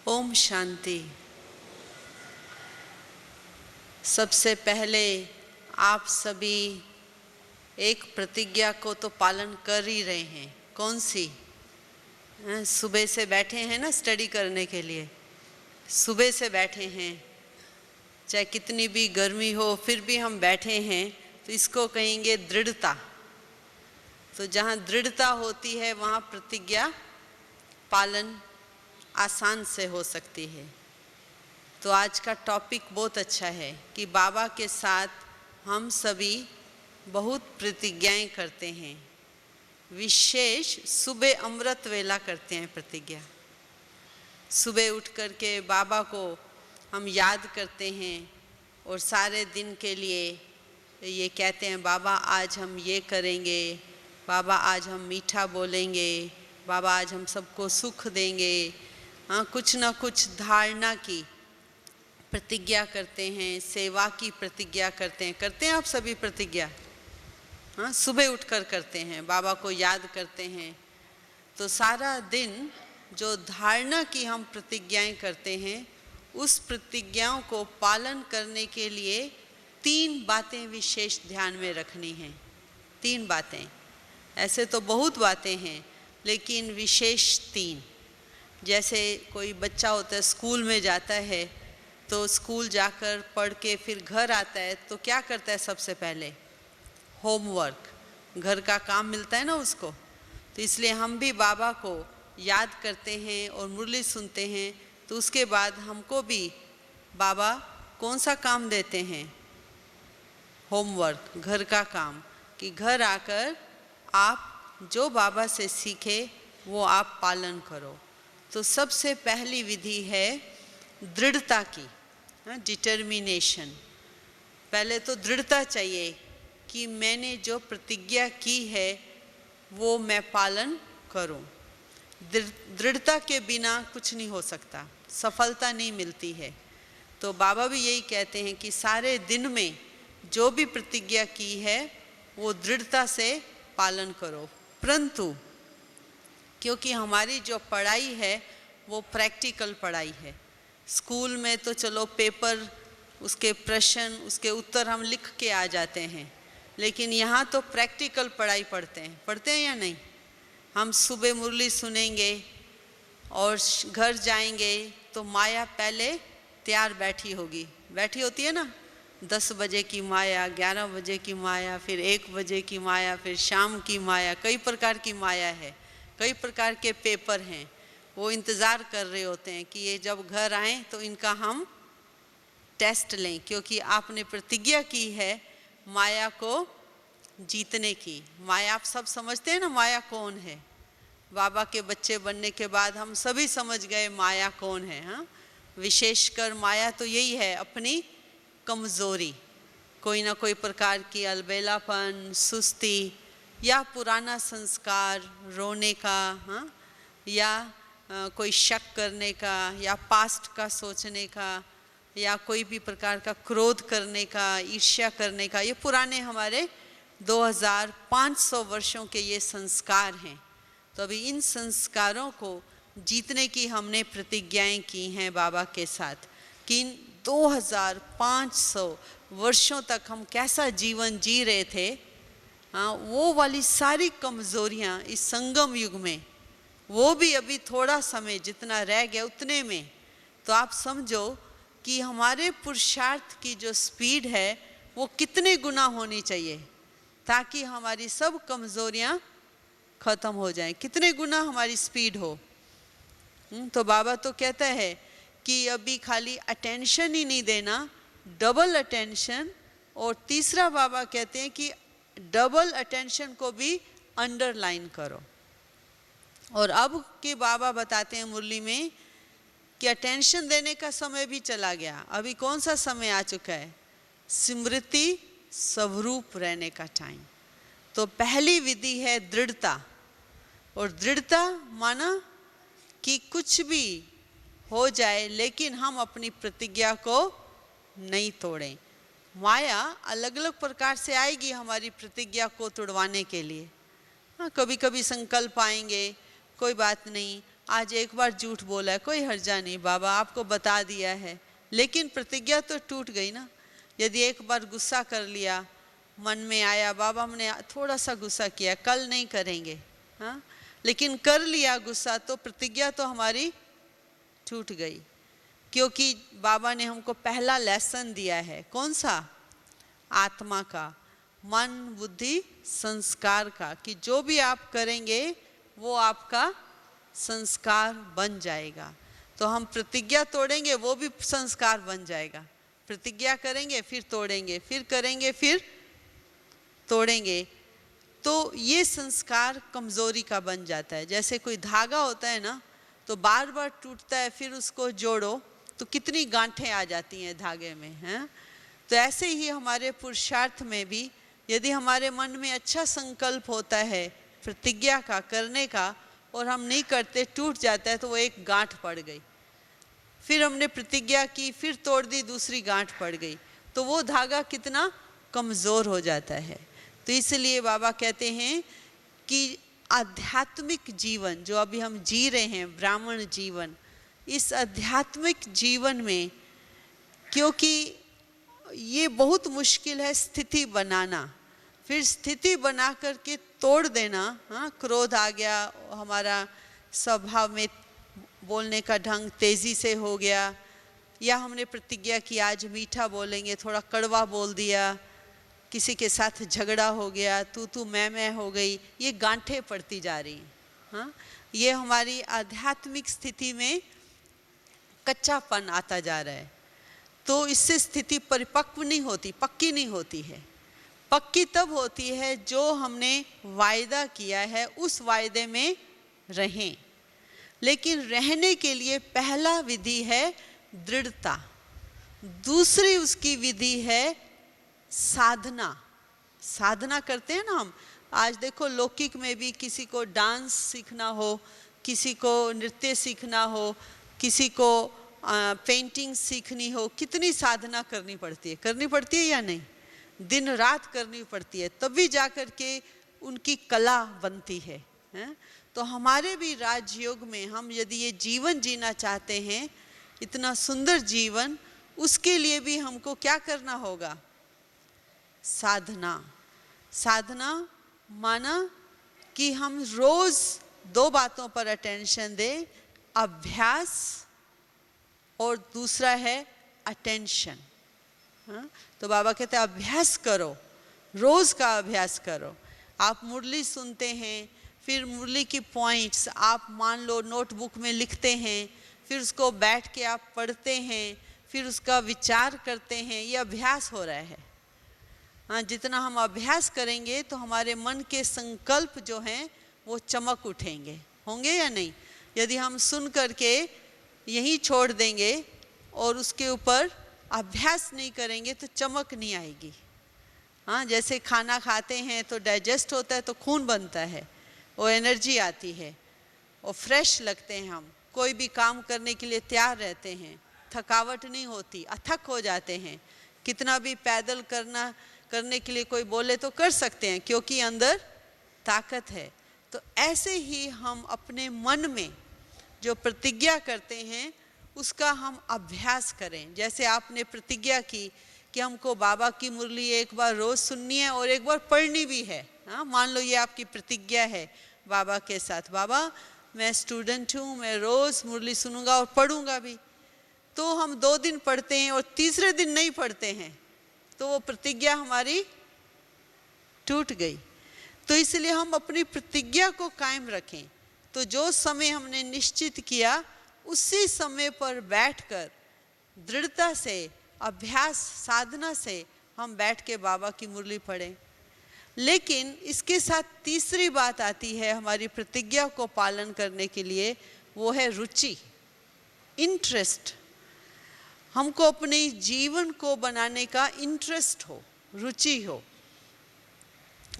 ओम शांति। सबसे पहले आप सभी एक प्रतिज्ञा को तो पालन कर ही रहे हैं। कौन सी? सुबह से बैठे हैं ना स्टडी करने के लिए, सुबह से बैठे हैं, चाहे कितनी भी गर्मी हो फिर भी हम बैठे हैं, तो इसको कहेंगे दृढ़ता। तो जहाँ दृढ़ता होती है वहाँ प्रतिज्ञा पालन आसान से हो सकती है। तो आज का टॉपिक बहुत अच्छा है कि बाबा के साथ हम सभी बहुत प्रतिज्ञाएं करते हैं। विशेष सुबह अमृत वेला करते हैं प्रतिज्ञा। सुबह उठ करके बाबा को हम याद करते हैं और सारे दिन के लिए ये कहते हैं, बाबा आज हम ये करेंगे, बाबा आज हम मीठा बोलेंगे, बाबा आज हम सबको सुख देंगे। हाँ, कुछ ना कुछ धारणा की प्रतिज्ञा करते हैं, सेवा की प्रतिज्ञा करते हैं आप सभी प्रतिज्ञा? हाँ, सुबह उठकर करते हैं, बाबा को याद करते हैं। तो सारा दिन जो धारणा की हम प्रतिज्ञाएं करते हैं, उस प्रतिज्ञाओं को पालन करने के लिए 3 बातें विशेष ध्यान में रखनी हैं। 3 बातें, ऐसे तो बहुत बातें हैं लेकिन विशेष 3। जैसे कोई बच्चा होता है, स्कूल में जाता है, तो स्कूल जाकर पढ़ के फिर घर आता है तो क्या करता है? सबसे पहले होमवर्क, घर का काम मिलता है ना उसको। तो इसलिए हम भी बाबा को याद करते हैं और मुरली सुनते हैं, तो उसके बाद हमको भी बाबा कौन सा काम देते हैं? होमवर्क, घर का काम, कि घर आकर आप जो बाबा से सीखे वो आप पालन करो। तो सबसे पहली विधि है दृढ़ता की, डिटर्मिनेशन। पहले तो दृढ़ता चाहिए कि मैंने जो प्रतिज्ञा की है वो मैं पालन करूं। दृढ़ता के बिना कुछ नहीं हो सकता, सफलता नहीं मिलती है। तो बाबा भी यही कहते हैं कि सारे दिन में जो भी प्रतिज्ञा की है वो दृढ़ता से पालन करो। परंतु क्योंकि हमारी जो पढ़ाई है वो प्रैक्टिकल पढ़ाई है, स्कूल में तो चलो पेपर, उसके प्रश्न, उसके उत्तर हम लिख के आ जाते हैं, लेकिन यहाँ तो प्रैक्टिकल पढ़ाई पढ़ते हैं या नहीं? हम सुबह मुरली सुनेंगे और घर जाएंगे तो माया पहले तैयार बैठी होती है ना। 10 बजे की माया, 11 बजे की माया, फिर 1 बजे की माया, फिर शाम की माया, कई प्रकार की माया है, कई प्रकार के पेपर हैं। वो इंतज़ार कर रहे होते हैं कि ये जब घर आएँ तो इनका हम टेस्ट लें, क्योंकि आपने प्रतिज्ञा की है माया को जीतने की। माया आप सब समझते हैं ना, माया कौन है? बाबा के बच्चे बनने के बाद हम सभी समझ गए माया कौन है। हाँ, विशेषकर माया तो यही है, अपनी कमज़ोरी, कोई ना कोई प्रकार की अलबेलापन, सुस्ती, या पुराना संस्कार, रोने का, हाँ, या कोई शक करने का, या पास्ट का सोचने का, या कोई भी प्रकार का क्रोध करने का, ईर्ष्या करने का, ये पुराने हमारे 2500 वर्षों के ये संस्कार हैं। तो अभी इन संस्कारों को जीतने की हमने प्रतिज्ञाएं की हैं बाबा के साथ, कि इन 2500 वर्षों तक हम कैसा जीवन जी रहे थे, हाँ, वो वाली सारी कमज़ोरियाँ इस संगम युग में, वो भी अभी थोड़ा समय जितना रह गया उतने में, तो आप समझो कि हमारे पुरुषार्थ की जो स्पीड है वो कितने गुना होनी चाहिए ताकि हमारी सब कमज़ोरियाँ ख़त्म हो जाएं। कितने गुना हमारी स्पीड हो। तो बाबा तो कहता है कि अभी खाली अटेंशन ही नहीं देना, डबल अटेंशन। और तीसरा बाबा कहते हैं कि डबल अटेंशन को भी अंडरलाइन करो। और अब के बाबा बताते हैं मुरली में कि अटेंशन देने का समय भी चला गया, अभी कौन सा समय आ चुका है? स्मृति स्वरूप रहने का टाइम। तो पहली विधि है दृढ़ता। और दृढ़ता माना कि कुछ भी हो जाए लेकिन हम अपनी प्रतिज्ञा को नहीं तोड़ें। माया अलग अलग प्रकार से आएगी हमारी प्रतिज्ञा को तोड़वाने के लिए। हाँ, कभी कभी संकल्प आएंगे, कोई बात नहीं, आज एक बार झूठ बोला है, कोई हर्जा नहीं, बाबा आपको बता दिया है, लेकिन प्रतिज्ञा तो टूट गई ना। यदि एक बार गुस्सा कर लिया, मन में आया बाबा हमने थोड़ा सा गुस्सा किया, कल नहीं करेंगे, हाँ, लेकिन कर लिया गुस्सा, तो प्रतिज्ञा तो हमारी टूट गई। क्योंकि बाबा ने हमको पहला लेसन दिया है, कौन सा? आत्मा का, मन बुद्धि संस्कार का, कि जो भी आप करेंगे वो आपका संस्कार बन जाएगा। तो हम प्रतिज्ञा तोड़ेंगे वो भी संस्कार बन जाएगा। प्रतिज्ञा करेंगे फिर तोड़ेंगे, फिर करेंगे फिर तोड़ेंगे, तो ये संस्कार कमज़ोरी का बन जाता है। जैसे कोई धागा होता है ना, तो बार बार टूटता है, फिर उसको जोड़ो तो कितनी गांठें आ जाती हैं धागे में, हैं? तो ऐसे ही हमारे पुरुषार्थ में भी यदि हमारे मन में अच्छा संकल्प होता है प्रतिज्ञा का करने का, और हम नहीं करते, टूट जाता है, तो वो एक गांठ पड़ गई। फिर हमने प्रतिज्ञा की, फिर तोड़ दी, दूसरी गांठ पड़ गई, तो वो धागा कितना कमज़ोर हो जाता है। तो इसलिए बाबा कहते हैं कि आध्यात्मिक जीवन जो अभी हम जी रहे हैं, ब्राह्मण जीवन, इस आध्यात्मिक जीवन में, क्योंकि ये बहुत मुश्किल है स्थिति बनाना, फिर स्थिति बना करके तोड़ देना, हाँ, क्रोध आ गया, हमारा स्वभाव में बोलने का ढंग तेज़ी से हो गया, या हमने प्रतिज्ञा की आज मीठा बोलेंगे, थोड़ा कड़वा बोल दिया, किसी के साथ झगड़ा हो गया, तू मैं हो गई, ये गांठें पड़ती जा रही हैं, हाँ, ये हमारी आध्यात्मिक स्थिति में कच्चापन आता जा रहा है। तो इससे स्थिति परिपक्व नहीं होती, पक्की नहीं होती है। पक्की तब होती है जो हमने वायदा किया है उस वायदे में रहें। लेकिन रहने के लिए पहला विधि है दृढ़ता, दूसरी उसकी विधि है साधना। साधना करते हैं ना हम। आज देखो लौकिक में भी किसी को डांस सीखना हो, किसी को नृत्य सीखना हो, किसी को पेंटिंग सीखनी हो, कितनी साधना करनी पड़ती है या नहीं? दिन रात करनी पड़ती है, तभी जाकर के उनकी कला बनती है, हैं? तो हमारे भी राजयोग में हम यदि ये जीवन जीना चाहते हैं, इतना सुंदर जीवन, उसके लिए भी हमको क्या करना होगा? साधना। साधना माना कि हम रोज दो बातों पर अटेंशन दें, अभ्यास और दूसरा है अटेंशन। हाँ? तो बाबा कहते हैं अभ्यास करो, रोज का अभ्यास करो। आप मुरली सुनते हैं, फिर मुरली की पॉइंट्स आप मान लो नोटबुक में लिखते हैं, फिर उसको बैठ के आप पढ़ते हैं, फिर उसका विचार करते हैं, ये अभ्यास हो रहा है। हाँ, जितना हम अभ्यास करेंगे तो हमारे मन के संकल्प जो हैं वो चमक उठेंगे, होंगे या नहीं? यदि हम सुन करके यहीं छोड़ देंगे और उसके ऊपर अभ्यास नहीं करेंगे तो चमक नहीं आएगी। हाँ, जैसे खाना खाते हैं तो डाइजेस्ट होता है तो खून बनता है, वो एनर्जी आती है और फ्रेश लगते हैं, हम कोई भी काम करने के लिए तैयार रहते हैं, थकावट नहीं होती, अथक हो जाते हैं। कितना भी पैदल करने के लिए कोई बोले तो कर सकते हैं क्योंकि अंदर ताकत है। तो ऐसे ही हम अपने मन में जो प्रतिज्ञा करते हैं उसका हम अभ्यास करें। जैसे आपने प्रतिज्ञा की कि हमको बाबा की मुरली एक बार रोज़ सुननी है और एक बार पढ़नी भी है। हाँ, मान लो ये आपकी प्रतिज्ञा है बाबा के साथ, बाबा मैं स्टूडेंट हूँ, मैं रोज़ मुरली सुनूंगा और पढ़ूंगा भी। तो हम 2 दिन पढ़ते हैं और तीसरे दिन नहीं पढ़ते हैं तो वो प्रतिज्ञा हमारी टूट गई। तो इसलिए हम अपनी प्रतिज्ञा को कायम रखें। तो जो समय हमने निश्चित किया उसी समय पर बैठकर दृढ़ता से अभ्यास साधना से हम बैठ के बाबा की मुरली पढ़ें। लेकिन इसके साथ तीसरी बात आती है हमारी प्रतिज्ञा को पालन करने के लिए, वो है रुचि, इंटरेस्ट। हमको अपने जीवन को बनाने का इंटरेस्ट हो, रुचि हो।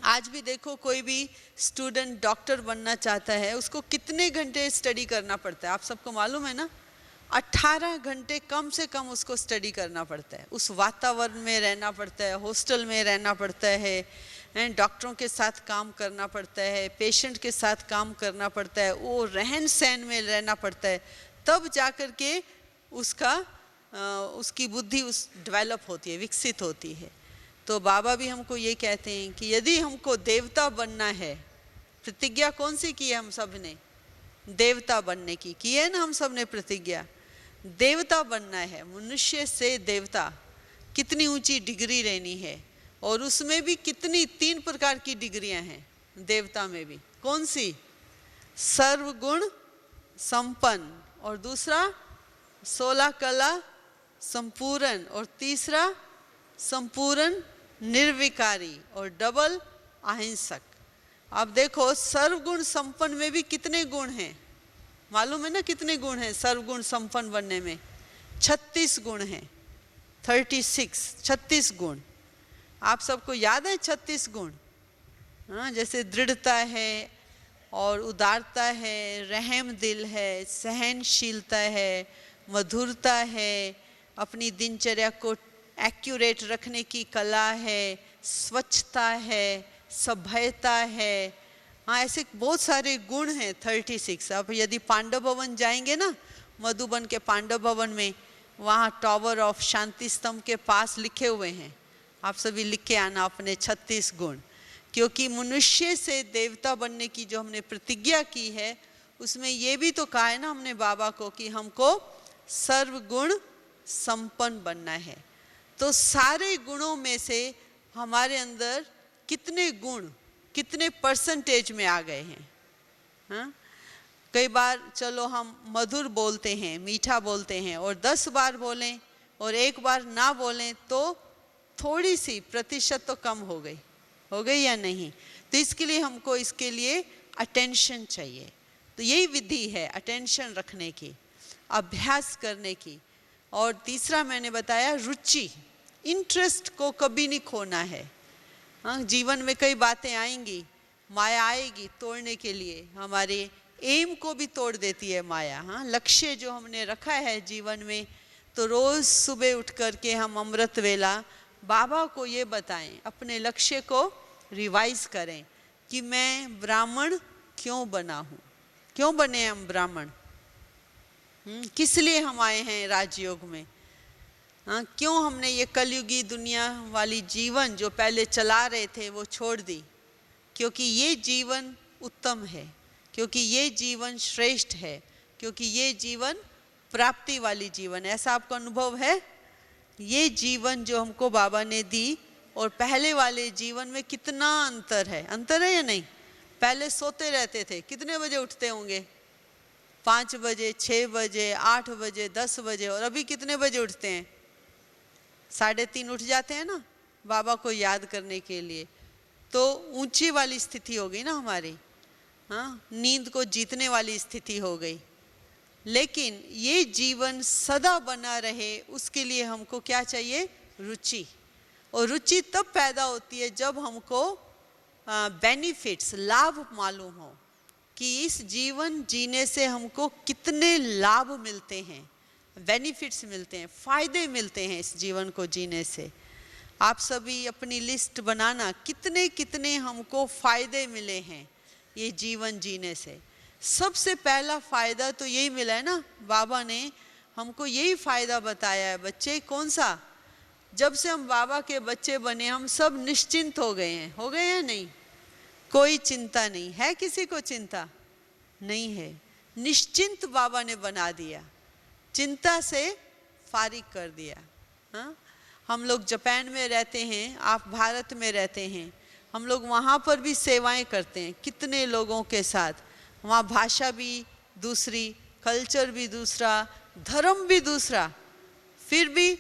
आज भी देखो कोई भी स्टूडेंट डॉक्टर बनना चाहता है, उसको कितने घंटे स्टडी करना पड़ता है आप सबको मालूम है ना? 18 घंटे कम से कम उसको स्टडी करना पड़ता है। उस वातावरण में रहना पड़ता है, हॉस्टल में रहना पड़ता है, हैं, डॉक्टरों के साथ काम करना पड़ता है, पेशेंट के साथ काम करना पड़ता है, वो रहन सहन में रहना पड़ता है, तब जाकर के उसकी बुद्धि डेवलप होती है, विकसित होती है। तो बाबा भी हमको ये कहते हैं कि यदि हमको देवता बनना है, प्रतिज्ञा कौन सी की है हम सब ने? देवता बनने की है ना हम सब ने प्रतिज्ञा। देवता बनना है, मनुष्य से देवता, कितनी ऊंची डिग्री लेनी है, और उसमें भी कितनी 3 प्रकार की डिग्रियां हैं देवता में भी। कौन सी? सर्वगुण संपन्न, और दूसरा 16 कला संपूर्ण, और तीसरा संपूर्ण निर्विकारी, और डबल अहिंसक। अब देखो सर्वगुण संपन्न में भी कितने गुण हैं, मालूम है ना कितने गुण हैं सर्वगुण संपन्न बनने में? 36 गुण हैं, 36 गुण। आप सबको याद है 36 गुण? हाँ, जैसे दृढ़ता है, और उदारता है, रहम दिल है, सहनशीलता है, मधुरता है, अपनी दिनचर्या को एक्यूरेट रखने की कला है, स्वच्छता है, सभ्यता है। हाँ, ऐसे बहुत सारे गुण हैं 36। अब यदि पांडव भवन जाएंगे ना, मधुबन के पांडव भवन में, वहाँ टावर ऑफ शांति स्तंभ के पास लिखे हुए हैं, आप सभी लिख के आना अपने 36 गुण। क्योंकि मनुष्य से देवता बनने की जो हमने प्रतिज्ञा की है, उसमें ये भी तो कहा है ना हमने बाबा को कि हमको सर्वगुण संपन्न बनना है। तो सारे गुणों में से हमारे अंदर कितने गुण, कितने परसेंटेज में आ गए हैं? हाँ, कई बार चलो हम मधुर बोलते हैं, मीठा बोलते हैं, और 10 बार बोलें और 1 बार ना बोलें तो थोड़ी सी प्रतिशत तो कम हो गई या नहीं? तो इसके लिए हमको इसके लिए अटेंशन चाहिए। तो यही विधि है अटेंशन रखने की, अभ्यास करने की। और तीसरा मैंने बताया रुचि, इंटरेस्ट को कभी नहीं खोना है। हाँ, जीवन में कई बातें आएंगी, माया आएगी तोड़ने के लिए, हमारे एम को भी तोड़ देती है माया। हाँ, लक्ष्य जो हमने रखा है जीवन में, तो रोज़ सुबह उठ कर के हम अमृत वेला बाबा को ये बताएं, अपने लक्ष्य को रिवाइज करें कि मैं ब्राह्मण क्यों बना हूँ, क्यों बने हम ब्राह्मण, किस लिए हम आए हैं राजयोग में। हाँ, क्यों हमने ये कलयुगी दुनिया वाली जीवन जो पहले चला रहे थे वो छोड़ दी? क्योंकि ये जीवन उत्तम है, क्योंकि ये जीवन श्रेष्ठ है, क्योंकि ये जीवन प्राप्ति वाली जीवन। ऐसा आपको अनुभव है? ये जीवन जो हमको बाबा ने दी और पहले वाले जीवन में कितना अंतर है या नहीं? पहले सोते रहते थे, कितने बजे उठते होंगे? 5 बजे, 6 बजे, 8 बजे, 10 बजे। और अभी कितने बजे उठते हैं? 3:30 उठ जाते हैं ना बाबा को याद करने के लिए। तो ऊंची वाली स्थिति हो गई ना हमारी। हाँ, नींद को जीतने वाली स्थिति हो गई। लेकिन ये जीवन सदा बना रहे उसके लिए हमको क्या चाहिए? रुचि। और रुचि तब पैदा होती है जब हमको बेनिफिट्स, लाभ मालूम हो कि इस जीवन जीने से हमको कितने लाभ मिलते हैं, बेनिफिट्स मिलते हैं, फ़ायदे मिलते हैं इस जीवन को जीने से। आप सभी अपनी लिस्ट बनाना, कितने कितने हमको फ़ायदे मिले हैं ये जीवन जीने से। सबसे पहला फ़ायदा तो यही मिला है ना, बाबा ने हमको यही फ़ायदा बताया है बच्चे। कौन सा? जब से हम बाबा के बच्चे बने हम सब निश्चिंत हो गए हैं। हो गए हैं नहीं? कोई चिंता नहीं है, किसी को चिंता नहीं है। निश्चिंत बाबा ने बना दिया, चिंता से फारिग कर दिया। हाँ, हम लोग जापान में रहते हैं, आप भारत में रहते हैं, हम लोग वहाँ पर भी सेवाएं करते हैं कितने लोगों के साथ। वहाँ भाषा भी दूसरी, कल्चर भी दूसरा, धर्म भी दूसरा, फिर भी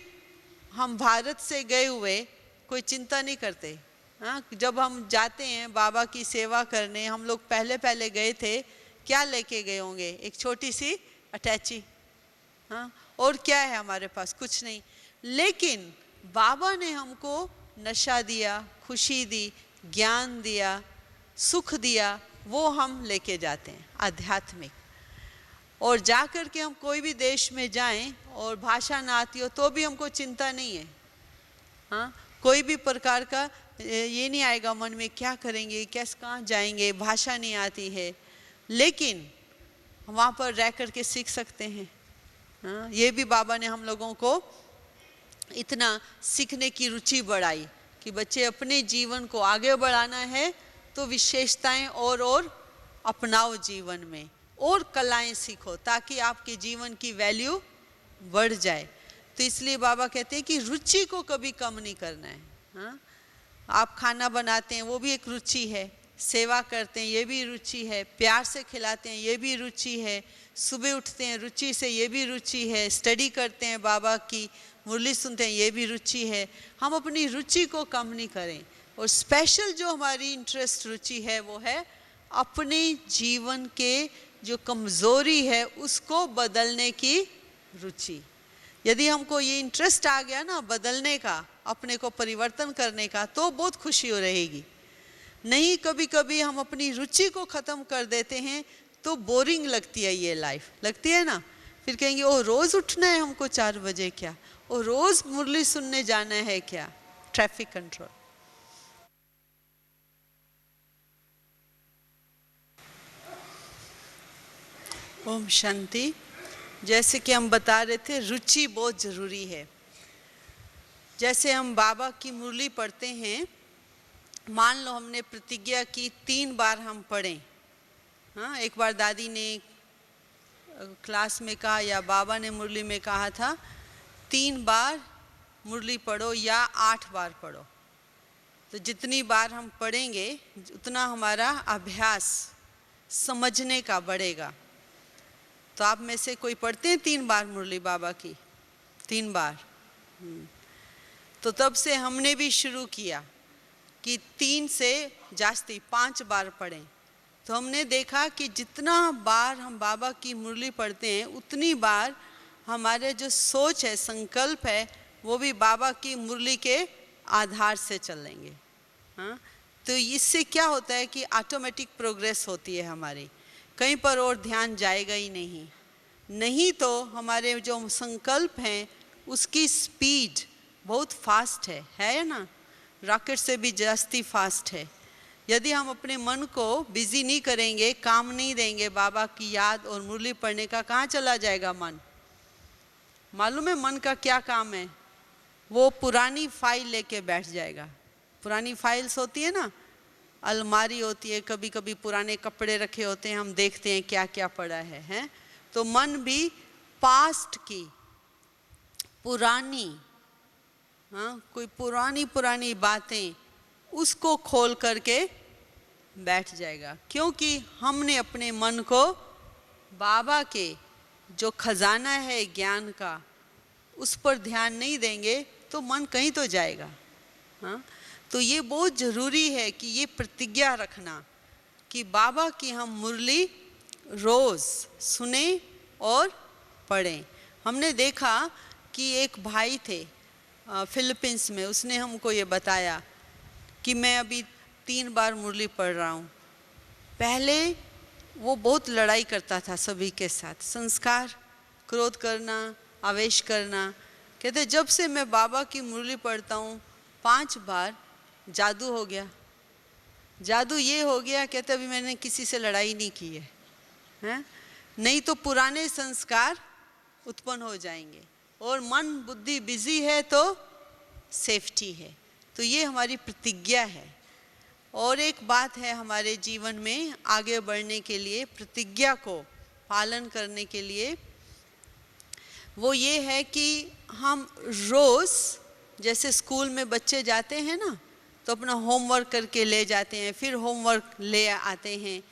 हम भारत से गए हुए कोई चिंता नहीं करते। हाँ, जब हम जाते हैं बाबा की सेवा करने, हम लोग पहले गए थे, क्या लेके गए होंगे? एक छोटी सी अटैची। हाँ, और क्या है हमारे पास? कुछ नहीं। लेकिन बाबा ने हमको नशा दिया, खुशी दी, ज्ञान दिया, सुख दिया, वो हम लेके जाते हैं आध्यात्मिक। और जा कर के हम कोई भी देश में जाएं और भाषा ना आती हो तो भी हमको चिंता नहीं है। हाँ, कोई भी प्रकार का ये नहीं आएगा मन में क्या करेंगे, कैसे कहाँ जाएंगे, भाषा नहीं आती है, लेकिन वहाँ पर रह कर के सीख सकते हैं। हाँ, ये भी बाबा ने हम लोगों को इतना सीखने की रुचि बढ़ाई कि बच्चे अपने जीवन को आगे बढ़ाना है तो विशेषताएं और अपनाओ जीवन में, और कलाएं सीखो ताकि आपके जीवन की वैल्यू बढ़ जाए। तो इसलिए बाबा कहते हैं कि रुचि को कभी कम नहीं करना है। हाँ, आप खाना बनाते हैं वो भी एक रुचि है, सेवा करते हैं ये भी रुचि है, प्यार से खिलाते हैं ये भी रुचि है, सुबह उठते हैं रुचि से ये भी रुचि है, स्टडी करते हैं बाबा की मुरली सुनते हैं ये भी रुचि है। हम अपनी रुचि को कम नहीं करें, और स्पेशल जो हमारी इंटरेस्ट रुचि है वो है अपने जीवन के जो कमज़ोरी है उसको बदलने की रुचि। यदि हमको ये इंटरेस्ट आ गया ना बदलने का, अपने को परिवर्तन करने का, तो बहुत खुशी हो रहेगी। नहीं, कभी कभी हम अपनी रुचि को ख़त्म कर देते हैं तो बोरिंग लगती है ये लाइफ, लगती है ना। फिर कहेंगे ओ रोज़ उठना है हमको 4 बजे क्या, और रोज़ मुरली सुनने जाना है क्या। Traffic control. ओम शांति। जैसे कि हम बता रहे थे रुचि बहुत ज़रूरी है। जैसे हम बाबा की मुरली पढ़ते हैं, मान लो हमने प्रतिज्ञा की 3 बार हम पढ़ें। हाँ, एक बार दादी ने क्लास में कहा या बाबा ने मुरली में कहा था 3 बार मुरली पढ़ो या 8 बार पढ़ो। तो जितनी बार हम पढ़ेंगे उतना हमारा अभ्यास समझने का बढ़ेगा। तो आप में से कोई पढ़ते हैं 3 बार मुरली बाबा की? 3 बार। तो तब से हमने भी शुरू किया कि 3 से जास्ती 5 बार पढ़ें। तो हमने देखा कि जितना बार हम बाबा की मुरली पढ़ते हैं उतनी बार हमारे जो सोच है, संकल्प है, वो भी बाबा की मुरली के आधार से चलेंगे। हाँ, तो इससे क्या होता है कि ऑटोमेटिक प्रोग्रेस होती है हमारी, कहीं पर और ध्यान जाएगा ही नहीं तो हमारे जो संकल्प हैं उसकी स्पीड बहुत फास्ट है ना, रॉकेट से भी जास्ती फास्ट है। यदि हम अपने मन को बिजी नहीं करेंगे, काम नहीं देंगे बाबा की याद और मुरली पढ़ने का, कहाँ चला जाएगा मन? मालूम है मन का क्या काम है? वो पुरानी फाइल लेके बैठ जाएगा। पुरानी फाइल्स होती है ना, अलमारी होती है, कभी कभी पुराने कपड़े रखे होते हैं, हम देखते हैं क्या क्या पड़ा है? तो मन भी पास्ट की पुरानी, हाँ, कोई पुरानी बातें उसको खोल करके बैठ जाएगा, क्योंकि हमने अपने मन को बाबा के जो खजाना है ज्ञान का उस पर ध्यान नहीं देंगे तो मन कहीं तो जाएगा। हाँ, तो ये बहुत ज़रूरी है कि ये प्रतिज्ञा रखना कि बाबा की हम मुरली रोज़ सुने और पढ़ें। हमने देखा कि एक भाई थे फिलीपींस में, उसने हमको ये बताया कि मैं अभी 3 बार मुरली पढ़ रहा हूँ। पहले वो बहुत लड़ाई करता था सभी के साथ, संस्कार, क्रोध करना, आवेश करना। कहते जब से मैं बाबा की मुरली पढ़ता हूँ 5 बार जादू हो गया। जादू ये हो गया, कहते अभी मैंने किसी से लड़ाई नहीं की है, हैं? नहीं तो पुराने संस्कार उत्पन्न हो जाएंगे, और मन बुद्धि बिजी है तो सेफ्टी है। तो ये हमारी प्रतिज्ञा है। और एक बात है हमारे जीवन में आगे बढ़ने के लिए, प्रतिज्ञा को पालन करने के लिए, वो ये है कि हम रोज़, जैसे स्कूल में बच्चे जाते हैं ना तो अपना होमवर्क करके ले जाते हैं, फिर होमवर्क ले आते हैं।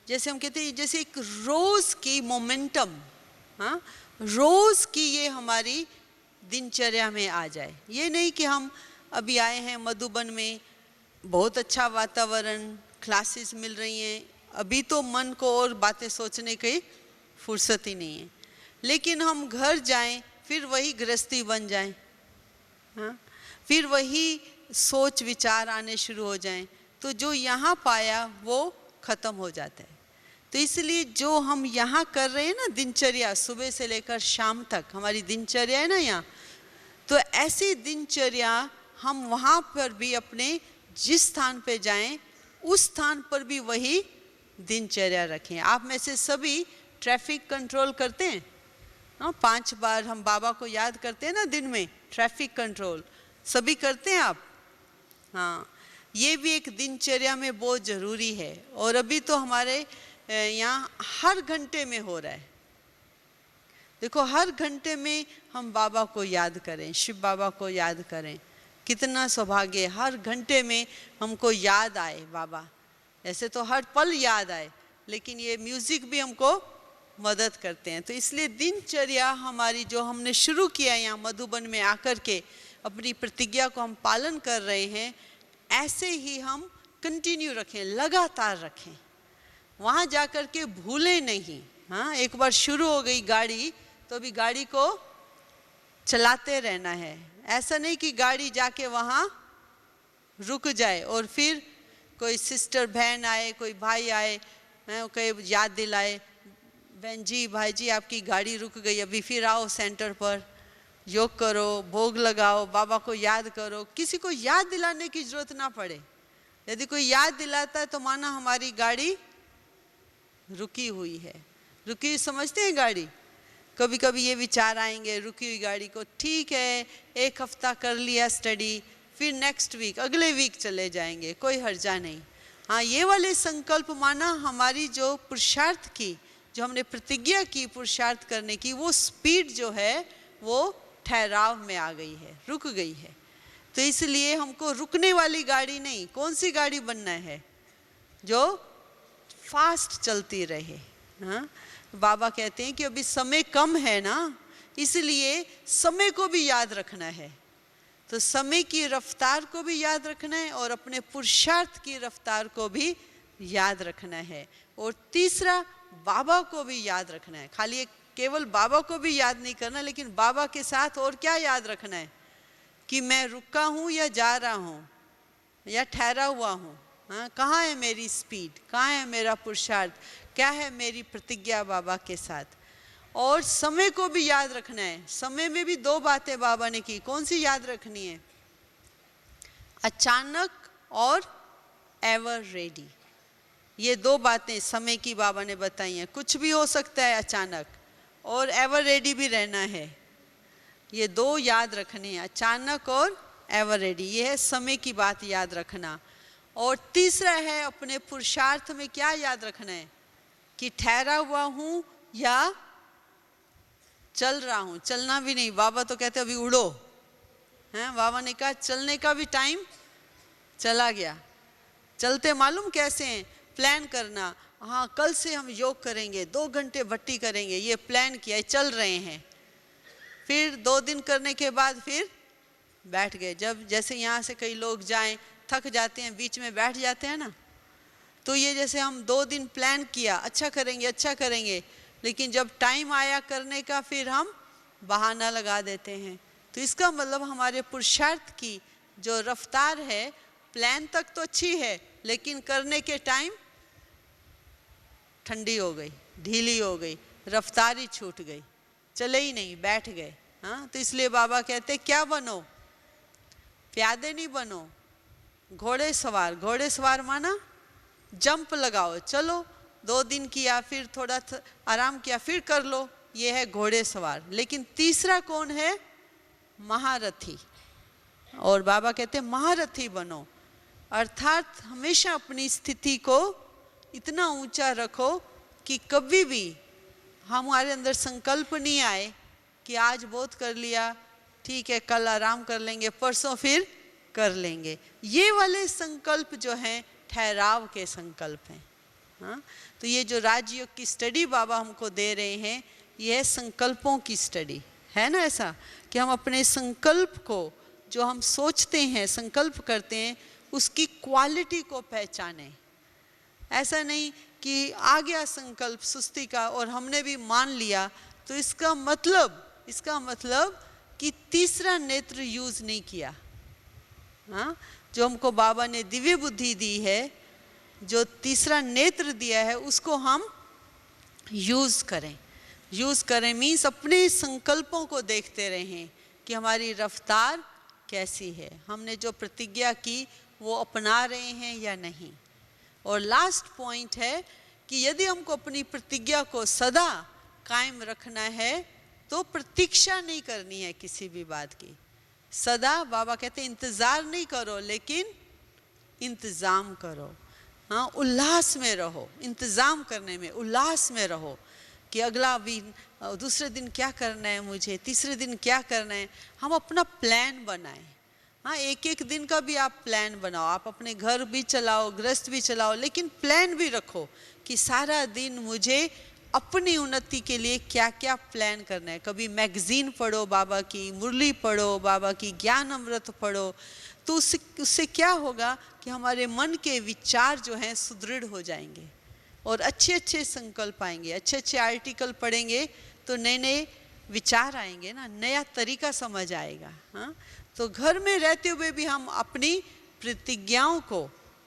जैसे हम कहते हैं जैसे एक रोज़ की मोमेंटम, हाँ, रोज़ की ये हमारी दिनचर्या में आ जाए। ये नहीं कि हम अभी आए हैं मधुबन में, बहुत अच्छा वातावरण, क्लासेस मिल रही हैं, अभी तो मन को और बातें सोचने की फुर्सत ही नहीं है, लेकिन हम घर जाएं फिर वही गृहस्थी बन जाएं, हाँ, फिर वही सोच विचार आने शुरू हो जाएं, तो जो यहाँ पाया वो ख़त्म हो जाता है। तो इसलिए जो हम यहाँ कर रहे हैं ना दिनचर्या, सुबह से लेकर शाम तक हमारी दिनचर्या है ना यहाँ, तो ऐसी दिनचर्या हम वहाँ पर भी अपने जिस स्थान पे जाएं उस स्थान पर भी वही दिनचर्या रखें। आप में से सभी ट्रैफिक कंट्रोल करते हैं? हाँ, 5 बार हम बाबा को याद करते हैं ना दिन में, ट्रैफिक कंट्रोल सभी करते हैं आप? हाँ, ये भी एक दिनचर्या में बहुत ज़रूरी है। और अभी तो हमारे यहाँ हर घंटे में हो रहा है। देखो, हर घंटे में हम बाबा को याद करें, शिव बाबा को याद करें। कितना सौभाग्य, हर घंटे में हमको याद आए बाबा। ऐसे तो हर पल याद आए, लेकिन ये म्यूज़िक भी हमको मदद करते हैं। तो इसलिए दिनचर्या हमारी जो हमने शुरू किया यहाँ मधुबन में आकर के, अपनी प्रतिज्ञा को हम पालन कर रहे हैं, ऐसे ही हम कंटिन्यू रखें, लगातार रखें। वहाँ जाकर के भूलें नहीं। हाँ, एक बार शुरू हो गई गाड़ी तो अभी गाड़ी को चलाते रहना है। ऐसा नहीं कि गाड़ी जाके वहाँ रुक जाए और फिर कोई सिस्टर बहन आए, कोई भाई आए, कोई याद दिलाए, बहन जी, भाई जी, आपकी गाड़ी रुक गई, अभी फिर आओ सेंटर पर, योग करो, भोग लगाओ, बाबा को याद करो। किसी को याद दिलाने की जरूरत ना पड़े। यदि कोई याद दिलाता है तो माना हमारी गाड़ी रुकी हुई है। रुकी समझते हैं गाड़ी? कभी कभी ये विचार आएंगे रुकी हुई गाड़ी को, ठीक है 1 हफ्ता कर लिया स्टडी, फिर नेक्स्ट वीक, अगले वीक चले जाएंगे, कोई हर्जा नहीं। हाँ, ये वाले संकल्प माना हमारी जो पुरुषार्थ की, जो हमने प्रतिज्ञा की पुरुषार्थ करने की, वो स्पीड जो है वो ठहराव में आ गई है, रुक गई है। तो इसलिए हमको रुकने वाली गाड़ी नहीं, कौन सी गाड़ी बनना है? जो फास्ट चलती रहे। हाँ, बाबा कहते हैं कि अभी समय कम है ना, इसलिए समय को भी याद रखना है। तो समय की रफ्तार को भी याद रखना है और अपने पुरुषार्थ की रफ्तार को भी याद रखना है। और तीसरा, बाबा को भी याद रखना है। खाली केवल बाबा को भी याद नहीं करना, लेकिन बाबा के साथ और क्या याद रखना है? कि मैं रुका हूँ या जा रहा हूँ या ठहरा हुआ हूँ। हाँ, कहाँ है मेरी स्पीड, कहाँ है मेरा पुरुषार्थ, क्या है मेरी प्रतिज्ञा बाबा के साथ। और समय को भी याद रखना है। समय में भी 2 बातें बाबा ने की, कौन सी याद रखनी है? अचानक और एवर रेडी। ये 2 बातें समय की बाबा ने बताई हैं। कुछ भी हो सकता है अचानक, और एवर रेडी भी रहना है। ये 2 याद रखने हैं, अचानक और एवर रेडी। ये है समय की बात याद रखना। और तीसरा है अपने पुरुषार्थ में क्या याद रखना है? कि ठहरा हुआ हूँ या चल रहा हूँ। चलना भी नहीं, बाबा तो कहते अभी उड़ो। हैं, बाबा ने कहा चलने का भी टाइम चला गया। चलते मालूम कैसे हैं? प्लान करना, हाँ कल से हम योग करेंगे, 2 घंटे भट्टी करेंगे, ये प्लान किया है, चल रहे हैं। फिर 2 दिन करने के बाद फिर बैठ गए। जब जैसे यहाँ से कई लोग जाएं, थक जाते हैं, बीच में बैठ जाते हैं ना, तो ये जैसे हम 2 दिन प्लान किया, अच्छा करेंगे अच्छा करेंगे, लेकिन जब टाइम आया करने का फिर हम बहाना लगा देते हैं। तो इसका मतलब हमारे पुरुषार्थ की जो रफ्तार है, प्लान तक तो अच्छी है, लेकिन करने के टाइम ठंडी हो गई, ढीली हो गई, रफ्तार ही छूट गई, चले ही नहीं, बैठ गए। हाँ, तो इसलिए बाबा कहते क्या बनो? प्यादे नहीं बनो, घोड़े सवार। घोड़े सवार माना जंप लगाओ, चलो 2 दिन किया, फिर थोड़ा आराम किया, फिर कर लो, ये है घोड़े सवार। लेकिन तीसरा कौन है? महारथी। और बाबा कहते हैं महारथी बनो, अर्थात हमेशा अपनी स्थिति को इतना ऊंचा रखो कि कभी भी हमारे अंदर संकल्प नहीं आए कि आज बहुत कर लिया, ठीक है कल आराम कर लेंगे, परसों फिर कर लेंगे। ये वाले संकल्प जो हैं ठहराव के संकल्प हैं। हाँ, तो ये जो राजयोग की स्टडी बाबा हमको दे रहे हैं, ये है संकल्पों की स्टडी, है ना। ऐसा कि हम अपने संकल्प को, जो हम सोचते हैं, संकल्प करते हैं, उसकी क्वालिटी को पहचानें। ऐसा नहीं कि आ गया संकल्प सुस्ती का और हमने भी मान लिया, तो इसका मतलब कि तीसरा नेत्र यूज नहीं किया। हाँ, जो हमको बाबा ने दिव्य बुद्धि दी है, जो तीसरा नेत्र दिया है, उसको हम यूज करें मीन्स अपने संकल्पों को देखते रहें कि हमारी रफ्तार कैसी है। हमने जो प्रतिज्ञा की वो अपना रहे हैं या नहीं। और लास्ट पॉइंट है कि यदि हमको अपनी प्रतिज्ञा को सदा कायम रखना है तो प्रतीक्षा नहीं करनी है किसी भी बात की। सदा बाबा कहते हैं इंतज़ार नहीं करो लेकिन इंतज़ाम करो। हाँ, उल्लास में रहो, इंतज़ाम करने में उल्लास में रहो कि अगला दिन, दूसरे दिन क्या करना है मुझे, तीसरे दिन क्या करना है। हम अपना प्लान बनाएं। हाँ, एक एक दिन का भी आप प्लान बनाओ। आप अपने घर भी चलाओ, गृहस्थ भी चलाओ, लेकिन प्लान भी रखो कि सारा दिन मुझे अपनी उन्नति के लिए क्या क्या प्लान करना है। कभी मैगज़ीन पढ़ो, बाबा की मुरली पढ़ो, बाबा की ज्ञान अमृत पढ़ो, तो उससे क्या होगा कि हमारे मन के विचार जो हैं सुदृढ़ हो जाएंगे और अच्छे अच्छे संकल्प आएंगे। अच्छे अच्छे आर्टिकल पढ़ेंगे तो नए नए विचार आएंगे ना, नया तरीका समझ आएगा। हाँ, तो घर में रहते हुए भी हम अपनी प्रतिज्ञाओं को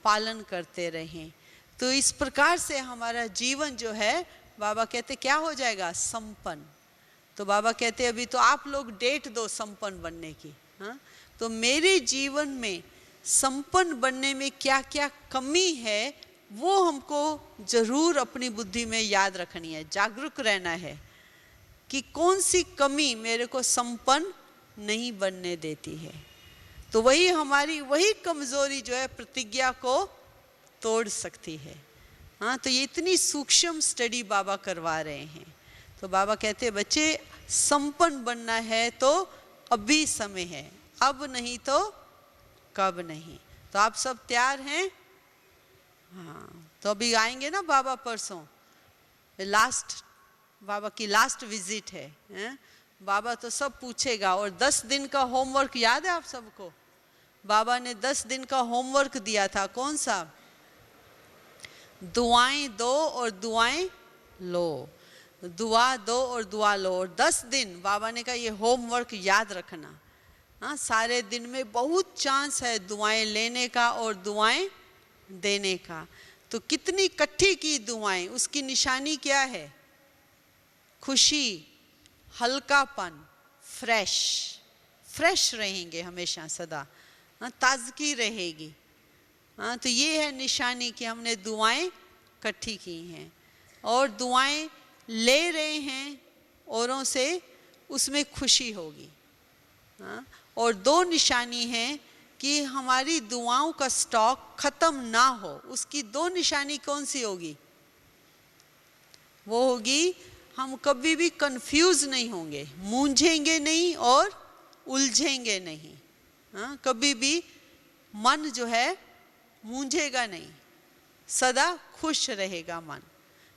पालन करते रहें, तो इस प्रकार से हमारा जीवन जो है बाबा कहते क्या हो जाएगा, संपन्न। तो बाबा कहते अभी तो आप लोग डेट दो संपन्न बनने की। हाँ, तो मेरे जीवन में संपन्न बनने में क्या क्या कमी है वो हमको जरूर अपनी बुद्धि में याद रखनी है, जागरूक रहना है कि कौन सी कमी मेरे को संपन्न नहीं बनने देती है। तो वही हमारी वही कमजोरी जो है प्रतिज्ञा को तोड़ सकती है। हाँ, तो ये इतनी सूक्ष्म स्टडी बाबा करवा रहे हैं। तो बाबा कहते हैं बच्चे संपन्न बनना है तो अभी समय है, अब नहीं तो कब नहीं। तो आप सब तैयार हैं? हाँ, तो अभी आएंगे ना बाबा परसों, लास्ट बाबा की लास्ट विजिट है। बाबा तो सब पूछेगा। और 10 दिन का होमवर्क याद है आप सबको? बाबा ने 10 दिन का होमवर्क दिया था, कौन सा? दुआएं दो और दुआएं लो, दुआ दो और दुआ लो। और 10 दिन बाबा ने कहा ये होमवर्क याद रखना। हाँ, सारे दिन में बहुत चांस है दुआएं लेने का और दुआएं देने का। तो कितनी इकट्ठी की दुआएं, उसकी निशानी क्या है? खुशी, हल्कापन, फ्रेश रहेंगे हमेशा सदा। हाँ, ताजगी रहेगी। हाँ, तो ये है निशानी कि हमने दुआएं इकट्ठी की हैं और दुआएं ले रहे हैं औरों से, उसमें खुशी होगी। हाँ, और 2 निशानी है कि हमारी दुआओं का स्टॉक खत्म ना हो, उसकी 2 निशानी कौन सी होगी? वो होगी हम कभी भी कंफ्यूज नहीं होंगे, मूंझेंगे नहीं और उलझेंगे नहीं। हाँ, कभी भी मन जो है मूंझेगा नहीं, सदा खुश रहेगा मन।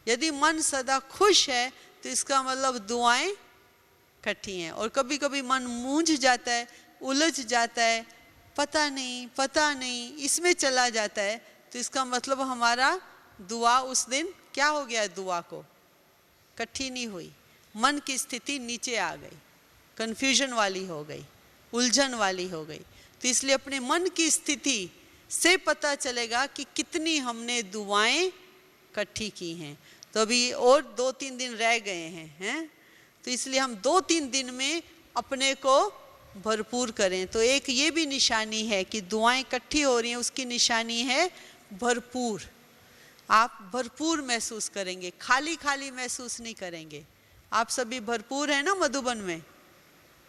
यदि मन सदा खुश है तो इसका मतलब दुआएं इकट्ठी हैं। और कभी कभी मन मूंझ जाता है, उलझ जाता है, पता नहीं इसमें चला जाता है, तो इसका मतलब हमारा दुआ उस दिन क्या हो गया? दुआ को इकट्ठी नहीं हुई, मन की स्थिति नीचे आ गई, कन्फ्यूजन वाली हो गई, उलझन वाली हो गई। तो इसलिए अपने मन की स्थिति से पता चलेगा कि कितनी हमने दुआएं इकट्ठी की हैं। तो अभी और 2-3 दिन रह गए हैं, तो इसलिए हम 2-3 दिन में अपने को भरपूर करें। तो एक ये भी निशानी है कि दुआएं इकट्ठी हो रही हैं, उसकी निशानी है भरपूर। आप भरपूर महसूस करेंगे, खाली खाली महसूस नहीं करेंगे। आप सभी भरपूर हैं ना मधुबन में?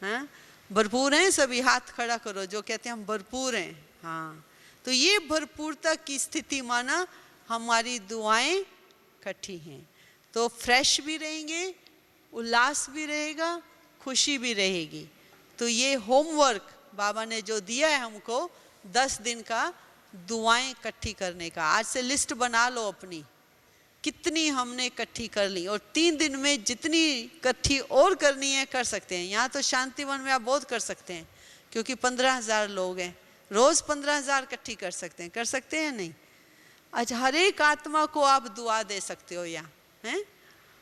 हैं, भरपूर हैं सभी? हाथ खड़ा करो जो कहते हैं हम भरपूर हैं। हाँ, तो ये भरपूरता की स्थिति माना हमारी दुआएं इकट्ठी हैं, तो फ्रेश भी रहेंगे, उल्लास भी रहेगा, खुशी भी रहेगी। तो ये होमवर्क बाबा ने जो दिया है हमको 10 दिन का दुआएं इकट्ठी करने का, आज से लिस्ट बना लो अपनी, कितनी हमने इकट्ठी कर ली। और 3 दिन में जितनी इकट्ठी और करनी है कर सकते हैं। यहाँ तो शांतिवन में आप बहुत कर सकते हैं क्योंकि 15,000 लोग हैं, रोज 15,000 इकट्ठी कर सकते हैं नहीं? अच्छा, हर एक आत्मा को आप दुआ दे सकते हो यहाँ, हैं,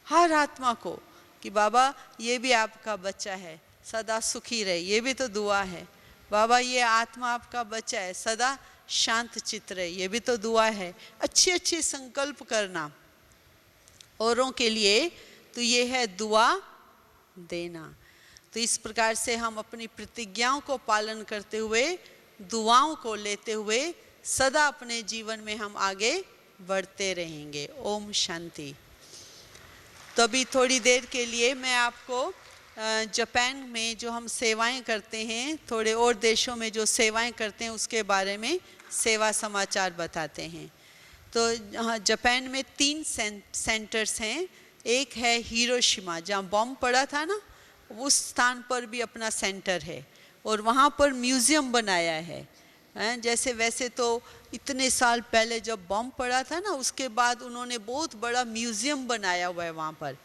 हर आत्मा को कि बाबा ये भी आपका बच्चा है, सदा सुखी रहे, ये भी तो दुआ है। बाबा ये आत्मा आपका बच्चा है, सदा शांत चित्त रहे, ये भी तो दुआ है। अच्छे अच्छे संकल्प करना औरों के लिए, तो ये है दुआ देना। तो इस प्रकार से हम अपनी प्रतिज्ञाओं को पालन करते हुए, दुआओं को लेते हुए सदा अपने जीवन में हम आगे बढ़ते रहेंगे। ओम शांति। तो अभी थोड़ी देर के लिए मैं आपको जापान में जो हम सेवाएं करते हैं, थोड़े और देशों में जो सेवाएं करते हैं उसके बारे में सेवा समाचार बताते हैं। तो जापान में 3 सेंटर्स हैं। एक है हिरोशिमा, जहाँ बॉम्ब पड़ा था ना, उस स्थान पर भी अपना सेंटर है और वहाँ पर म्यूज़ियम बनाया है। जैसे वैसे तो इतने साल पहले जब बॉम्ब पड़ा था ना, उसके बाद उन्होंने बहुत बड़ा म्यूज़ियम बनाया हुआ है वहाँ पर।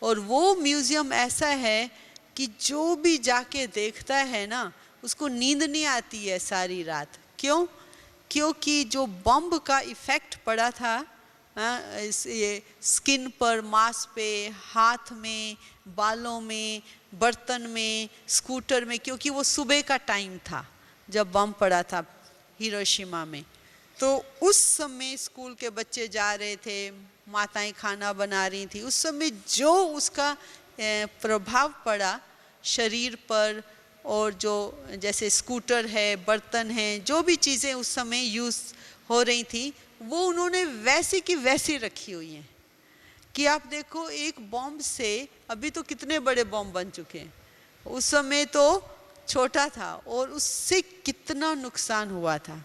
और वो म्यूज़ियम ऐसा है कि जो भी जाके देखता है ना, उसको नींद नहीं आती है सारी रात। क्यों? क्योंकि जो बॉम्ब का इफ़ेक्ट पड़ा था ये स्किन पर, मांस पे, हाथ में, बालों में, बर्तन में, स्कूटर में, क्योंकि वो सुबह का टाइम था जब बॉम्ब पड़ा था हिरोशिमा में। तो उस समय स्कूल के बच्चे जा रहे थे, माताएं खाना बना रही थी। उस समय जो उसका प्रभाव पड़ा शरीर पर, और जो जैसे स्कूटर है, बर्तन हैं, जो भी चीज़ें उस समय यूज़ हो रही थी, वो उन्होंने वैसी की वैसी रखी हुई हैं कि आप देखो एक बॉम्ब से अभी तो कितने बड़े बॉम्ब बन चुके हैं, उस समय तो छोटा था और उससे कितना नुकसान हुआ था।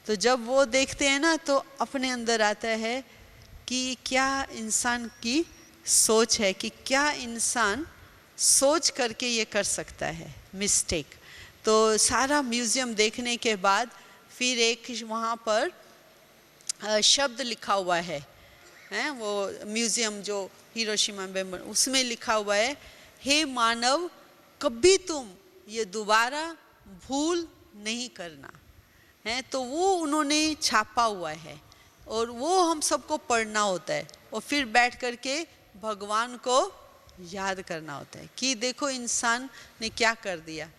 तो जब वो देखते हैं ना, तो अपने अंदर आता है कि क्या इंसान की सोच है, कि क्या इंसान सोच करके ये कर सकता है मिस्टेक। तो सारा म्यूज़ियम देखने के बाद फिर एक वहाँ पर शब्द लिखा हुआ है, वो म्यूज़ियम जो हिरोशिमा में, उसमें लिखा हुआ है, हे मानव, कभी तुम ये दोबारा भूल नहीं करना है। तो वो उन्होंने छापा हुआ है और वो हम सबको पढ़ना होता है और फिर बैठ कर के भगवान को याद करना होता है कि देखो इंसान ने क्या कर दिया।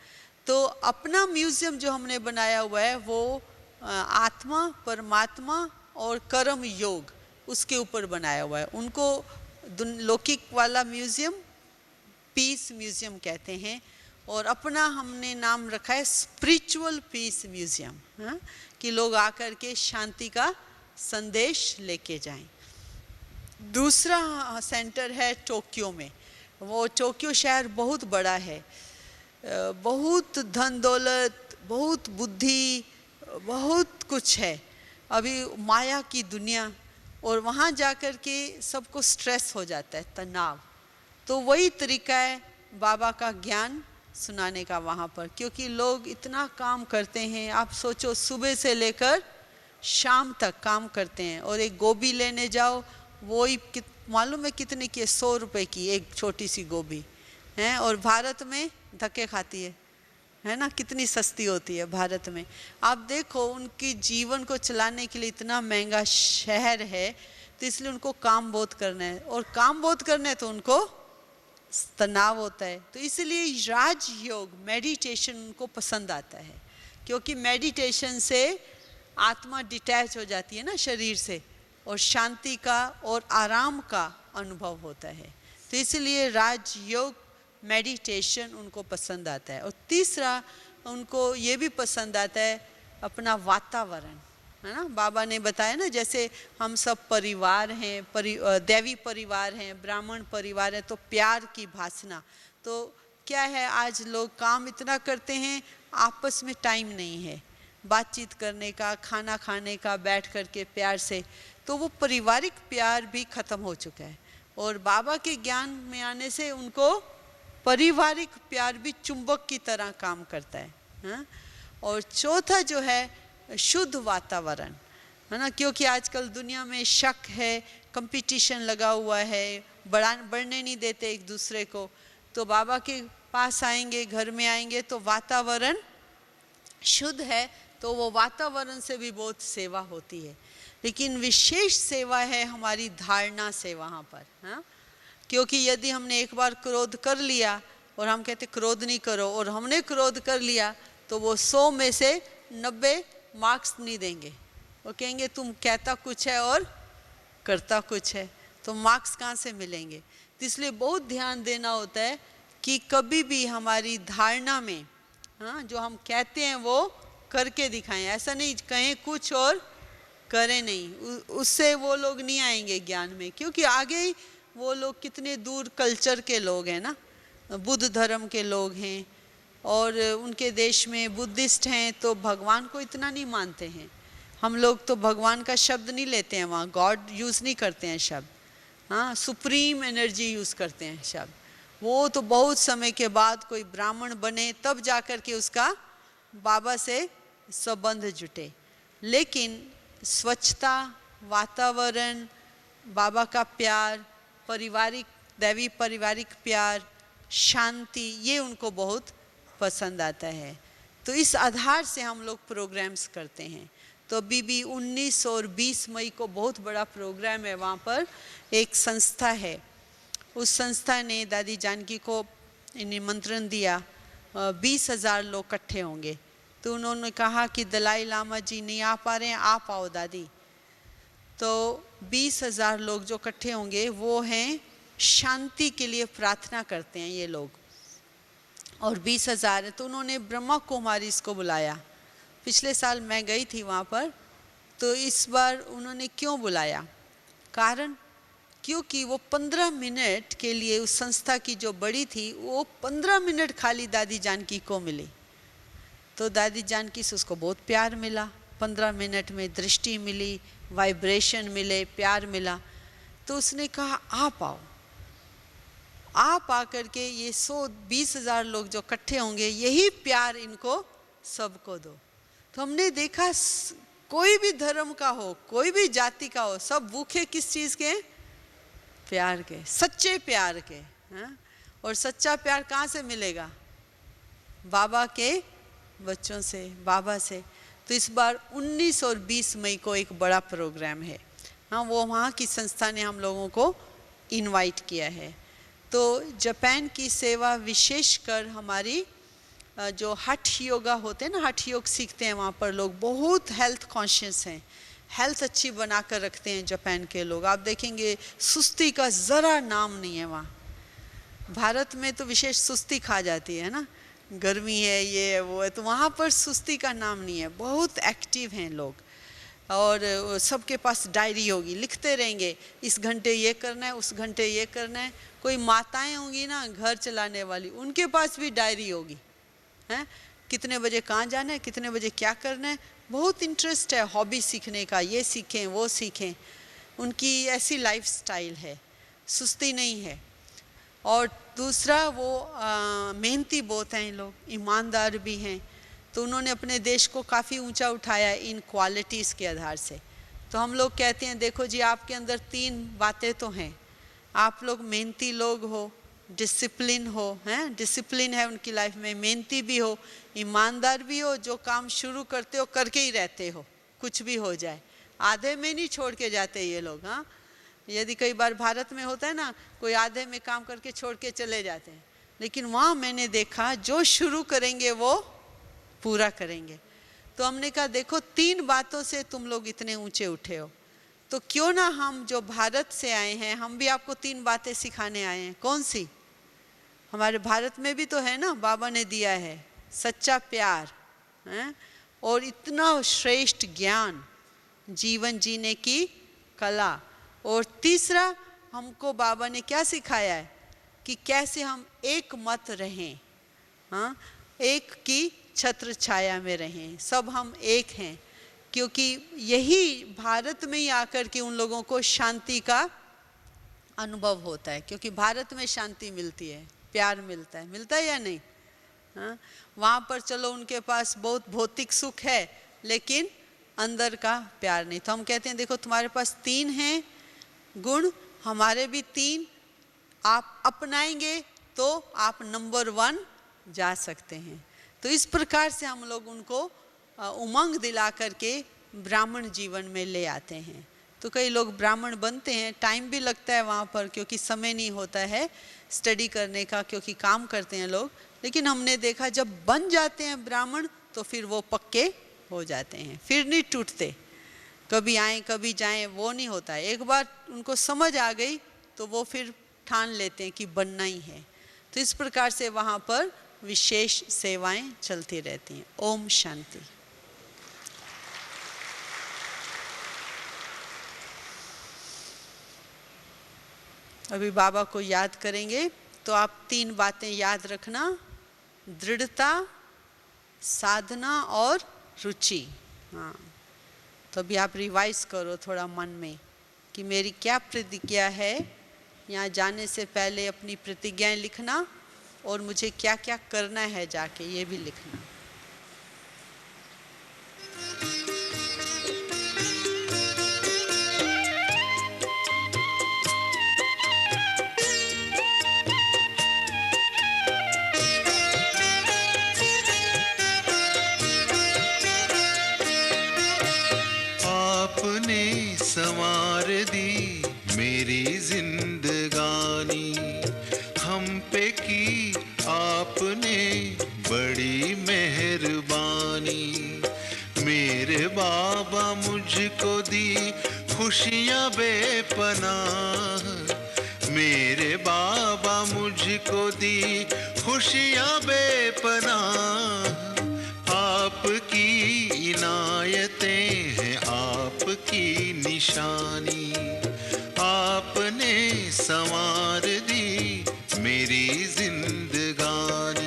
तो अपना म्यूज़ियम जो हमने बनाया हुआ है वो आत्मा, परमात्मा और कर्म योग, उसके ऊपर बनाया हुआ है। उनको लौकिक वाला म्यूज़ियम पीस म्यूज़ियम कहते हैं और अपना हमने नाम रखा है स्पिरिचुअल पीस म्यूज़ियम, कि लोग आकर के शांति का संदेश लेके जाएं। दूसरा सेंटर है टोक्यो में। वो टोक्यो शहर बहुत बड़ा है, बहुत धन दौलत, बहुत बुद्धि, बहुत कुछ है, अभी माया की दुनिया। और वहाँ जाकर के सबको स्ट्रेस हो जाता है, तनाव। तो वही तरीका है बाबा का ज्ञान सुनाने का वहाँ पर, क्योंकि लोग इतना काम करते हैं। आप सोचो सुबह से लेकर शाम तक काम करते हैं और एक गोभी लेने जाओ, वही मालूम है कितने की है? 100 रुपये की एक छोटी सी गोभी है, और भारत में धक्के खाती है ना, कितनी सस्ती होती है भारत में। आप देखो उनकी जीवन को चलाने के लिए इतना महंगा शहर है, तो इसलिए उनको काम बहुत करना है, और काम बहुत करना है तो उनको तनाव होता है। तो इसलिए राजयोग मेडिटेशन उनको पसंद आता है, क्योंकि मेडिटेशन से आत्मा डिटैच हो जाती है ना शरीर से, और शांति का और आराम का अनुभव होता है। तो इसलिए राजयोग मेडिटेशन उनको पसंद आता है। और तीसरा उनको ये भी पसंद आता है अपना वातावरण, है ना। बाबा ने बताया ना, जैसे हम सब परिवार हैं, दैवी परिवार हैं, ब्राह्मण परिवार है, तो प्यार की भाषा। तो क्या है, आज लोग काम इतना करते हैं, आपस में टाइम नहीं है बातचीत करने का, खाना खाने का बैठ कर के प्यार से। तो वो पारिवारिक प्यार भी ख़त्म हो चुका है, और बाबा के ज्ञान में आने से उनको पारिवारिक प्यार भी चुंबक की तरह काम करता है, हाँ? और चौथा जो है शुद्ध वातावरण, है ना, क्योंकि आजकल दुनिया में शक है, कंपटीशन लगा हुआ है, बढ़ने नहीं देते एक दूसरे को। तो बाबा के पास आएंगे, घर में आएंगे, तो वातावरण शुद्ध है, तो वो वातावरण से भी बहुत सेवा होती है। लेकिन विशेष सेवा है हमारी धारणा से वहाँ पर, हाँ? क्योंकि यदि हमने एक बार क्रोध कर लिया और हम कहते क्रोध नहीं करो, और हमने क्रोध कर लिया, तो वो 100 में से 90 मार्क्स नहीं देंगे। वो कहेंगे तुम कहता कुछ है और करता कुछ है, तो मार्क्स कहाँ से मिलेंगे। तो इसलिए बहुत ध्यान देना होता है कि कभी भी हमारी धारणा में, हाँ, जो हम कहते हैं वो करके दिखाएं, ऐसा नहीं कहें कुछ और करें नहीं, उससे वो लोग नहीं आएंगे ज्ञान में, क्योंकि आगे ही वो लोग कितने दूर कल्चर के लोग हैं ना, बुद्ध धर्म के लोग हैं और उनके देश में बुद्धिस्ट हैं तो भगवान को इतना नहीं मानते हैं। हम लोग तो भगवान का शब्द नहीं लेते हैं, वहाँ गॉड यूज़ नहीं करते हैं शब्द, हाँ सुप्रीम एनर्जी यूज़ करते हैं शब्द। वो तो बहुत समय के बाद कोई ब्राह्मण बने तब जाकर के उसका बाबा से संबंध जुटे, लेकिन स्वच्छता, वातावरण, बाबा का प्यार, पारिवारिक दैवी पारिवारिक प्यार, शांति, ये उनको बहुत पसंद आता है। तो इस आधार से हम लोग प्रोग्राम्स करते हैं। तो अभी भी 19 और 20 मई को बहुत बड़ा प्रोग्राम है, वहाँ पर एक संस्था है, उस संस्था ने दादी जानकी को निमंत्रण दिया, 20,000 लोग इकट्ठे होंगे। तो उन्होंने कहा कि दलाई लामा जी नहीं आ पा रहे हैं, आप आओ दादी। तो 20,000 लोग जो इकट्ठे होंगे वो हैं शांति के लिए प्रार्थना करते हैं ये लोग, और 20,000 है। तो उन्होंने ब्रह्मा कुमारीज को बुलाया, पिछले साल मैं गई थी वहाँ पर, तो इस बार उन्होंने क्यों बुलाया, कारण क्योंकि वो 15 मिनट के लिए उस संस्था की जो बड़ी थी वो 15 मिनट खाली दादी जानकी को मिली। तो दादी जानकी से उसको बहुत प्यार मिला, 15 मिनट में दृष्टि मिली, वाइब्रेशन मिले, प्यार मिला। तो उसने कहा आप आओ, आप आकर के ये 120,000 लोग जो इकट्ठे होंगे यही प्यार इनको सबको दो। तो हमने देखा कोई भी धर्म का हो, कोई भी जाति का हो, सब भूखे किस चीज़ के, प्यार के, सच्चे प्यार के, हाँ? और सच्चा प्यार कहाँ से मिलेगा, बाबा के बच्चों से, बाबा से। तो इस बार 19 और 20 मई को एक बड़ा प्रोग्राम है, हाँ वो वहाँ की संस्था ने हम लोगों को इनवाइट किया है। तो जापान की सेवा विशेषकर हमारी जो हठ योगा होते हैं ना, हठ योग सीखते हैं वहाँ पर लोग बहुत हेल्थ कॉन्शियस हैं, हेल्थ अच्छी बना कर रखते हैं जापान के लोग। आप देखेंगे सुस्ती का ज़रा नाम नहीं है वहाँ। भारत में तो विशेष सुस्ती खा जाती है ना, गर्मी है, ये है, वो है, तो वहाँ पर सुस्ती का नाम नहीं है, बहुत एक्टिव हैं लोग। और सबके पास डायरी होगी, लिखते रहेंगे इस घंटे ये करना है, उस घंटे ये करना है। कोई माताएं होंगी ना घर चलाने वाली, उनके पास भी डायरी होगी, हैं कितने बजे कहाँ जाना है, कितने बजे क्या करना है। बहुत इंटरेस्ट है हॉबी सीखने का, ये सीखें वो सीखें, उनकी ऐसी लाइफ स्टाइल है, सुस्ती नहीं है। और दूसरा वो मेहनती बहुत हैं लोग, ईमानदार भी हैं। तो उन्होंने अपने देश को काफ़ी ऊंचा उठाया इन क्वालिटीज़ के आधार से। तो हम लोग कहते हैं देखो जी आपके अंदर 3 बातें तो हैं, आप लोग मेहनती लोग हो, डिसिप्लिन हो, हैं डिसिप्लिन है उनकी लाइफ में, मेहनती भी हो, ईमानदार भी हो, जो काम शुरू करते हो करके ही रहते हो, कुछ भी हो जाए, आधे में नहीं छोड़ के जाते ये लोग। हाँ यदि कई बार भारत में होता है ना, कोई आधे में काम करके छोड़ के चले जाते हैं, लेकिन वहाँ मैंने देखा जो शुरू करेंगे वो पूरा करेंगे। तो हमने कहा देखो 3 बातों से तुम लोग इतने ऊंचे उठे हो, तो क्यों ना हम जो भारत से आए हैं हम भी आपको 3 बातें सिखाने आए हैं। कौन सी, हमारे भारत में भी तो है ना, बाबा ने दिया है सच्चा प्यार, हैं और इतना श्रेष्ठ ज्ञान, जीवन जीने की कला। और तीसरा हमको बाबा ने क्या सिखाया है कि कैसे हम एक मत रहें, हाँ एक की छत्र छाया में रहें, सब हम एक हैं। क्योंकि यही भारत में ही आकर के उन लोगों को शांति का अनुभव होता है, क्योंकि भारत में शांति मिलती है, प्यार मिलता है या नहीं, हाँ वहाँ पर चलो उनके पास बहुत भौतिक सुख है लेकिन अंदर का प्यार नहीं। तो हम कहते हैं देखो तुम्हारे पास 3 हैं गुण, हमारे भी 3, आप अपनाएंगे तो आप नंबर 1 जा सकते हैं। तो इस प्रकार से हम लोग उनको उमंग दिला करके ब्राह्मण जीवन में ले आते हैं। तो कई लोग ब्राह्मण बनते हैं, टाइम भी लगता है वहाँ पर क्योंकि समय नहीं होता है स्टडी करने का, क्योंकि काम करते हैं लोग। लेकिन हमने देखा जब बन जाते हैं ब्राह्मण तो फिर वो पक्के हो जाते हैं, फिर नहीं टूटते, कभी आए कभी जाएं वो नहीं होता है। एक बार उनको समझ आ गई तो वो फिर ठान लेते हैं कि बनना ही है। तो इस प्रकार से वहाँ पर विशेष सेवाएं चलती रहती हैं। ओम शांति। अभी बाबा को याद करेंगे तो आप 3 बातें याद रखना, दृढ़ता, साधना और रुचि। हाँ, तो अभी आप रिवाइज करो थोड़ा मन में कि मेरी क्या प्रतिज्ञा है। यहाँ जाने से पहले अपनी प्रतिज्ञाएं लिखना और मुझे क्या क्या करना है जाके ये भी लिखना। आपने संवार दी मेरी जिंदगानी, हम पे की आपने बड़ी मेहरबानी। मेरे बाबा मुझको दी खुशियाँ बेपनाह, मेरे बाबा मुझको दी खुशियाँ बेपनाह। आपकी इनायतें हैं आपकी निशानी, आपने संवार दी मेरी जिंदगानी।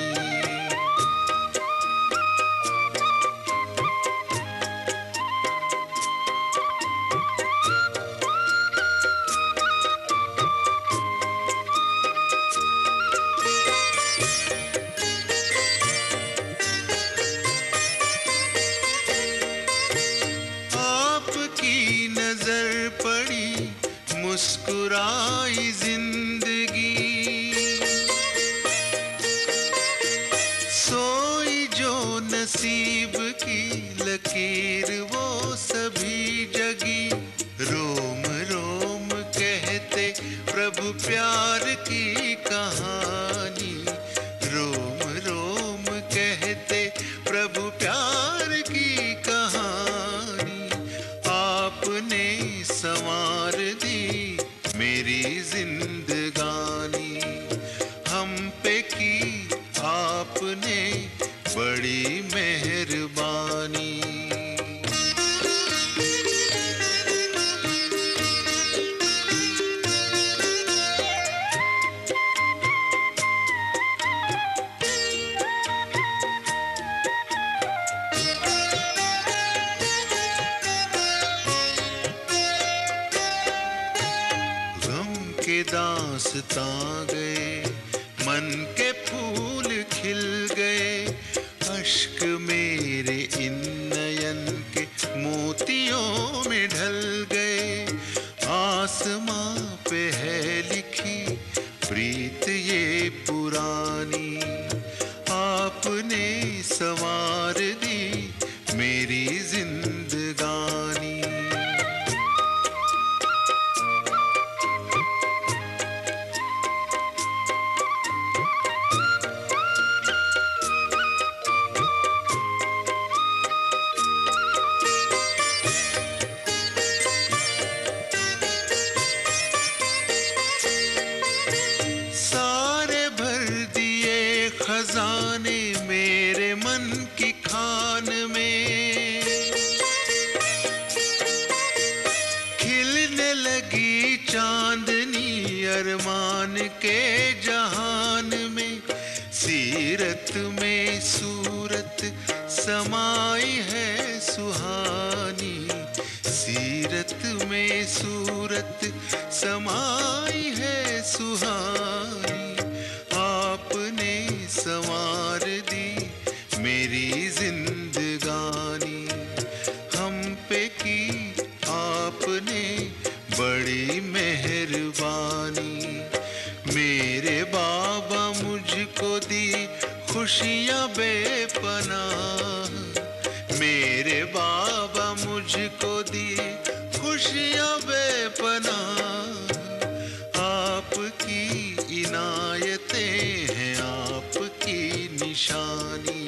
आपकी नजर पड़ी मुस्कुराई जिंदगी, सोई जो नसीब की लकीर वो सभी जगी। रोम रोम कहते प्रभु प्यार की कहानी, रोम रोम कहते प्रभु प्यार की कहानी। आपने संवार दी मेरी जिंदगानी, हम पे की आपने बड़ी मेहरबानी। गम के दास्तां गए, मन के फूल खिल गए, अश्क मेरे इन नयन के मोतियों में ढल गए। आसमां पे है लिखी प्रीत ये पुरानी, आपने संवार दी मेरी जिंदगानी। सारे भर दिए खजाने मेरे मन की खान में, खिलने लगी चांदनी अरमान के जहान में। सीरत में सूरत समाई है सुहानी, सीरत में सूरत समाई है सुहानी। आपने संवार दी मेरी जिंदगानी, हम पे की आपने बड़ी मेहरबानी। मेरे बाबा मुझको दी खुशियाँ बेपनाह, मेरे बाबा मुझको दी खुशियाँ बेपनाह। आपकी इनायतें हैं आपकी निशानी,